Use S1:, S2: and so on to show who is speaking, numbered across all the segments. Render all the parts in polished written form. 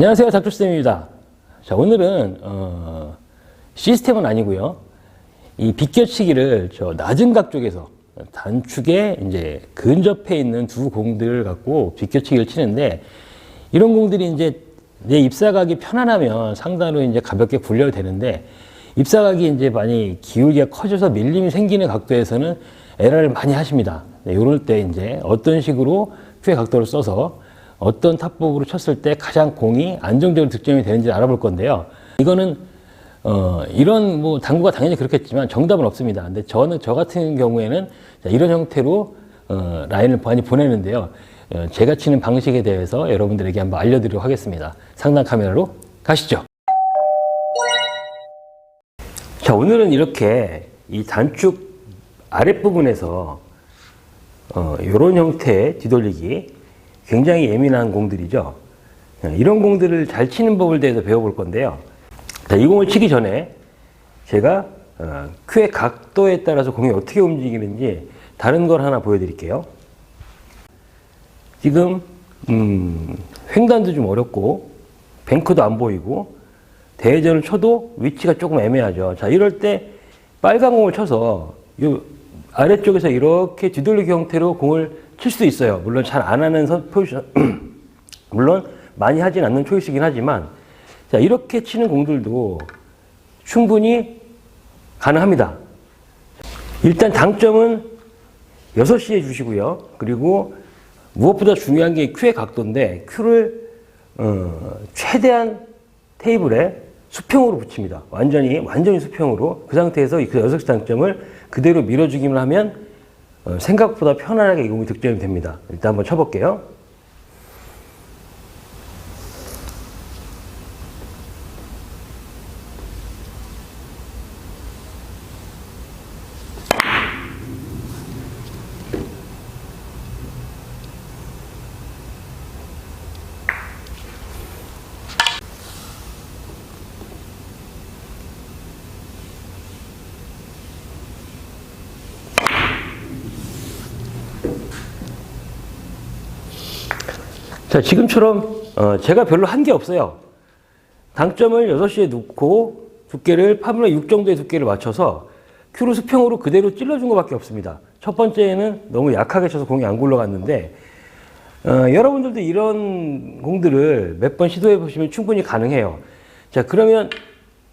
S1: 안녕하세요, 닥터쌤입니다. 자, 오늘은 시스템은 아니고요. 이 비껴치기를 저 낮은 각 쪽에서 단축에 이제 근접해 있는 두 공들을 갖고 비껴치기를 치는데, 이런 공들이 이제 내 입사각이 편안하면 상단으로 이제 가볍게 굴려도 되는데, 입사각이 이제 많이 기울기가 커져서 밀림이 생기는 각도에서는 에러를 많이 하십니다. 네, 이럴 때 이제 어떤 식으로 큐의 각도를 써서 어떤 탑법으로 쳤을 때 가장 공이 안정적으로 득점이 되는지 알아볼 건데요. 이거는 이런 뭐 당구가 당연히 그렇겠지만 정답은 없습니다. 근데 저 같은 경우에는 이런 형태로 라인을 많이 보내는데요. 제가 치는 방식에 대해서 여러분들에게 한번 알려드리도록 하겠습니다. 상단 카메라로 가시죠. 자, 오늘은 이렇게 이 단축 아랫부분에서 이런 형태의 뒤돌리기, 굉장히 예민한 공들이죠. 이런 공들을 잘 치는 법을 대해서 배워볼 건데요. 자, 이 공을 치기 전에 제가 큐의 각도에 따라서 공이 어떻게 움직이는지 다른 걸 하나 보여드릴게요. 지금 횡단도 좀 어렵고 뱅크도 안 보이고 대회전을 쳐도 위치가 조금 애매하죠. 자, 이럴 때 빨간 공을 쳐서 이 아래쪽에서 이렇게 뒤돌리기 형태로 공을 칠 수도 있어요. 물론 잘 안 하는 포지션, 물론 많이 하진 않는 초이스이긴 하지만, 자, 이렇게 치는 공들도 충분히 가능합니다. 일단 당점은 6시에 주시고요. 그리고 무엇보다 중요한 게 큐의 각도인데, 큐를 최대한 테이블에 수평으로 붙입니다. 완전히 수평으로. 그 상태에서 그 6시 당점을 그대로 밀어주기만 하면 생각보다 편안하게 이 공이 득점이 됩니다. 일단 한번 쳐볼게요. 자, 지금처럼 제가 별로 한 게 없어요. 당점을 6시에 놓고 두께를 8분의 6 정도의 두께를 맞춰서 큐로 수평으로 그대로 찔러준 것밖에 없습니다. 첫 번째는 너무 약하게 쳐서 공이 안 굴러갔는데, 여러분들도 이런 공들을 몇 번 시도해 보시면 충분히 가능해요. 자, 그러면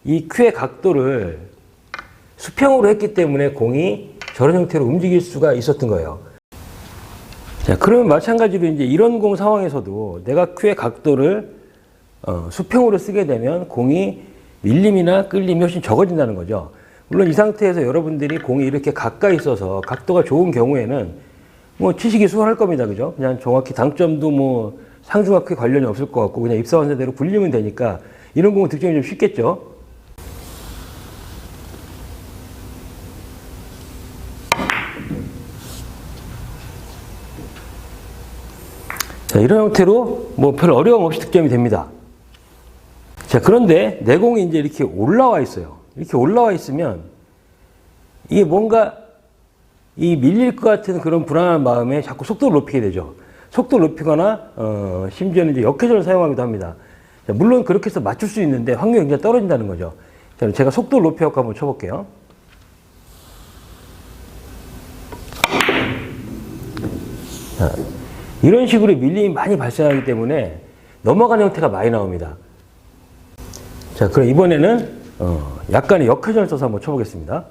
S1: 이 큐의 각도를 수평으로 했기 때문에 공이 저런 형태로 움직일 수가 있었던 거예요. 자, 그러면 마찬가지로 이제 이런 공 상황에서도 내가 큐의 각도를 수평으로 쓰게 되면 공이 밀림이나 끌림이 훨씬 적어진다는 거죠. 물론 이 상태에서 여러분들이 공이 이렇게 가까이 있어서 각도가 좋은 경우에는 뭐 치시기 수월할 겁니다. 그죠? 그냥 정확히 당점도 뭐 상중하 크게 관련이 없을 것 같고 그냥 입사원세대로 굴리면 되니까 이런 공은 득점이 좀 쉽겠죠. 자, 이런 형태로 뭐 별 어려움 없이 득점이 됩니다. 자, 그런데 내 공이 이제 이렇게 올라와 있어요. 이렇게 올라와 있으면 이게 뭔가 이 밀릴 것 같은 그런 불안한 마음에 자꾸 속도를 높이게 되죠. 속도를 높이거나 심지어는 이제 역회전을 사용하기도 합니다. 자, 물론 그렇게 해서 맞출 수 있는데 확률이 굉장히 떨어진다는 거죠. 자, 제가 속도를 높여갖고 한번 쳐볼게요. 자, 이런 식으로 밀림이 많이 발생하기 때문에 넘어가는 형태가 많이 나옵니다. 자, 그럼 이번에는 약간의 역회전을 써서 한번 쳐보겠습니다.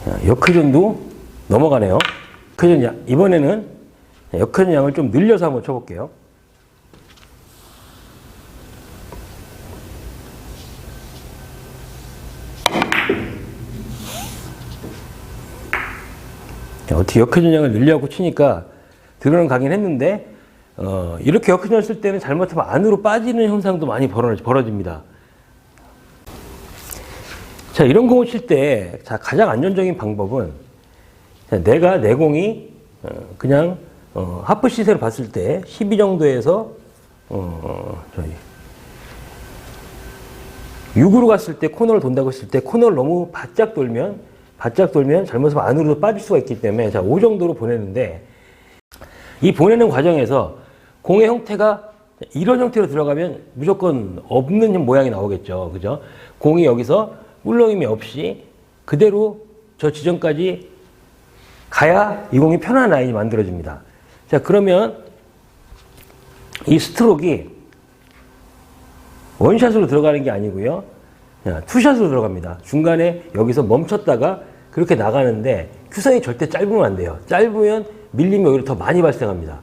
S1: 자, 역회전도 넘어가네요. 이번에는 역회전 양을 좀 늘려서 한번 쳐볼게요. 어떻게 역회전량을 늘려갖고 치니까 들어는 가긴 했는데, 이렇게 역회전을 쓸 때는 잘못하면 안으로 빠지는 현상도 많이 벌어집니다. 자, 이런 공을 칠 때 가장 안전적인 방법은 내가 내 공이 그냥 하프 시세로 봤을 때 12 정도에서 6으로 갔을 때 코너를 돈다고 했을 때 코너를 너무 바짝 돌면 바짝 돌면 잘못하면 안으로도 빠질 수가 있기 때문에 자, 5 정도로 보내는데 이 보내는 과정에서 공의 형태가 이런 형태로 들어가면 무조건 없는 모양이 나오겠죠. 그죠? 공이 여기서 물렁임이 없이 그대로 저 지점까지 가야 이 공이 편안한 라인이 만들어집니다. 자, 그러면 이 스트로크가 원샷으로 들어가는 게 아니고요. 투샷으로 들어갑니다. 중간에 여기서 멈췄다가 그렇게 나가는데 큐선이 절대 짧으면 안 돼요. 짧으면 밀림이 오히려 더 많이 발생합니다.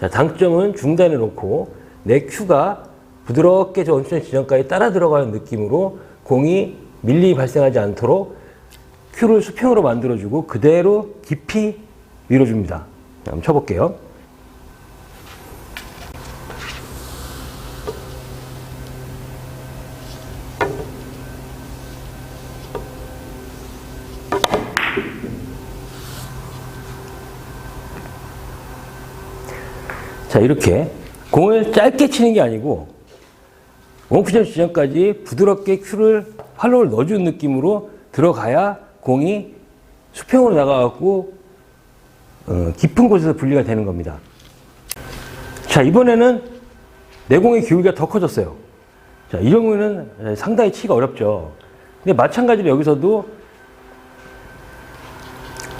S1: 자, 당점은 중단해 놓고 내 큐가 부드럽게 저 원샷 지점까지 따라 들어가는 느낌으로 공이 밀림이 발생하지 않도록 큐를 수평으로 만들어주고 그대로 깊이 밀어줍니다. 한번 쳐볼게요. 자, 이렇게 공을 짧게 치는 게 아니고 원쿠션 지점까지 부드럽게 큐를 팔로우를 넣어주는 느낌으로 들어가야 공이 수평으로 나가갖고 깊은 곳에서 분리가 되는 겁니다. 자, 이번에는 내 공의 기울기가 더 커졌어요. 자, 이 경우에는 상당히 치기가 어렵죠. 근데 마찬가지로 여기서도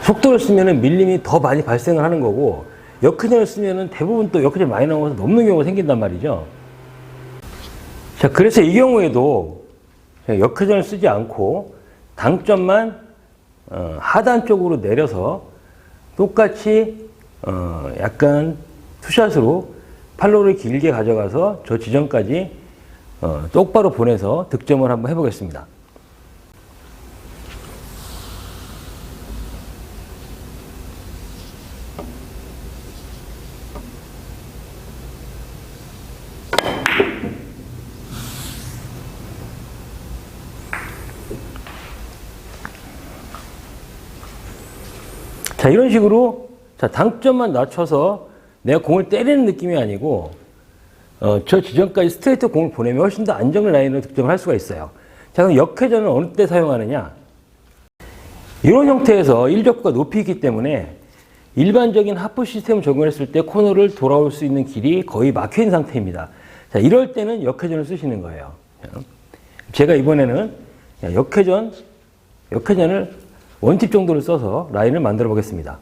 S1: 속도를 쓰면은 밀림이 더 많이 발생을 하는 거고 역회전을 쓰면은 대부분 또 역회전 많이 나오면서 넘는 경우가 생긴단 말이죠. 자, 그래서 이 경우에도 역회전을 쓰지 않고 당점만 하단 쪽으로 내려서 똑같이 약간 투샷으로 팔로우를 길게 가져가서 저 지점까지 똑바로 보내서 득점을 한번 해보겠습니다. 자, 이런 식으로 자, 당점만 낮춰서 내가 공을 때리는 느낌이 아니고 저 지점까지 스트레이트 공을 보내면 훨씬 더 안정된 라인으로 득점을 할 수가 있어요. 자, 그럼 역회전은 어느 때 사용하느냐? 이런 형태에서 일적구가 높이 있기 때문에 일반적인 하프 시스템을 적용했을 때 코너를 돌아올 수 있는 길이 거의 막혀있는 상태입니다. 자, 이럴 때는 역회전을 쓰시는 거예요. 제가 이번에는 역회전을 원팁 정도를 써서 라인을 만들어 보겠습니다.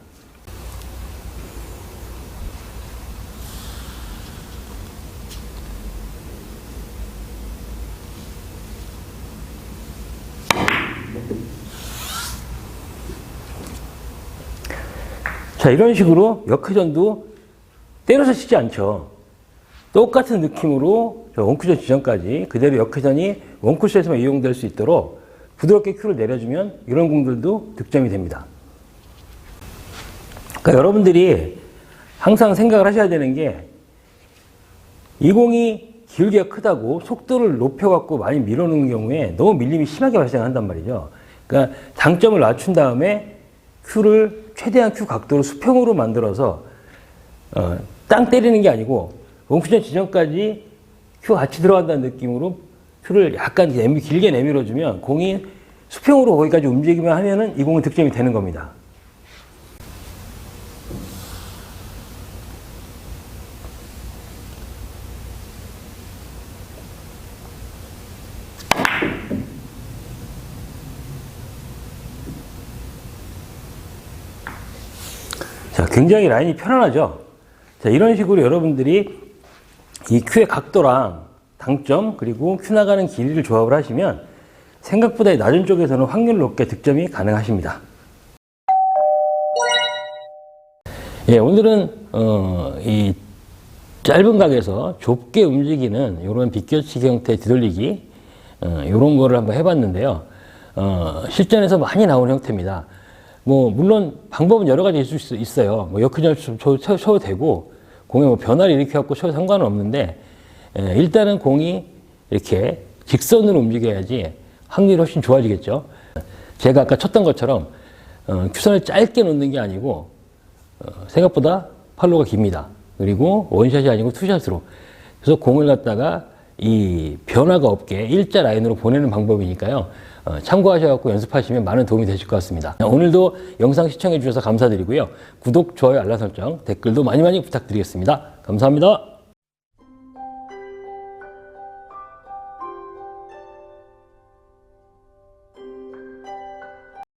S1: 자, 이런 식으로 역회전도 때려서 치지 않죠. 똑같은 느낌으로 원쿠션 지점까지 그대로 역회전이 원쿠션에서만 이용될 수 있도록 부드럽게 큐를 내려주면 이런 공들도 득점이 됩니다. 그러니까 여러분들이 항상 생각을 하셔야 되는 게 이 공이 기울기가 크다고 속도를 높여갖고 많이 밀어넣는 경우에 너무 밀림이 심하게 발생한단 말이죠. 그러니까 당점을 낮춘 다음에 큐를 최대한 큐 각도를 수평으로 만들어서 땅 때리는 게 아니고 원쿠션 지점까지 큐 같이 들어간다는 느낌으로 큐를 약간 길게 내밀어주면 공이 수평으로 거기까지 움직이면 하면은 이 공은 득점이 되는 겁니다. 자, 굉장히 라인이 편안하죠? 자, 이런 식으로 여러분들이 이 큐의 각도랑 당점 그리고 큐 나가는 길이를 조합을 하시면 생각보다 낮은 쪽에서는 확률 높게 득점이 가능하십니다. 예, 오늘은 이 짧은 각에서 좁게 움직이는 이런 비껴치기 형태의 뒤돌리기 이런 거를 한번 해봤는데요. 실전에서 많이 나오는 형태입니다. 뭐 물론 방법은 여러 가지 있을 수 있어요. 뭐 역회전을 쳐도 되고 공에 뭐 변화를 일으켜갖고 쳐도 상관은 없는데 일단은 공이 이렇게 직선으로 움직여야지 확률이 훨씬 좋아지겠죠. 제가 아까 쳤던 것처럼 큐선을 짧게 놓는 게 아니고 생각보다 팔로우가 깁니다. 그리고 원샷이 아니고 투샷으로. 그래서 공을 갖다가 이 변화가 없게 일자 라인으로 보내는 방법이니까요. 참고하셔서 연습하시면 많은 도움이 되실 것 같습니다. 오늘도 영상 시청해 주셔서 감사드리고요. 구독, 좋아요, 알람 설정, 댓글도 많이 부탁드리겠습니다. 감사합니다.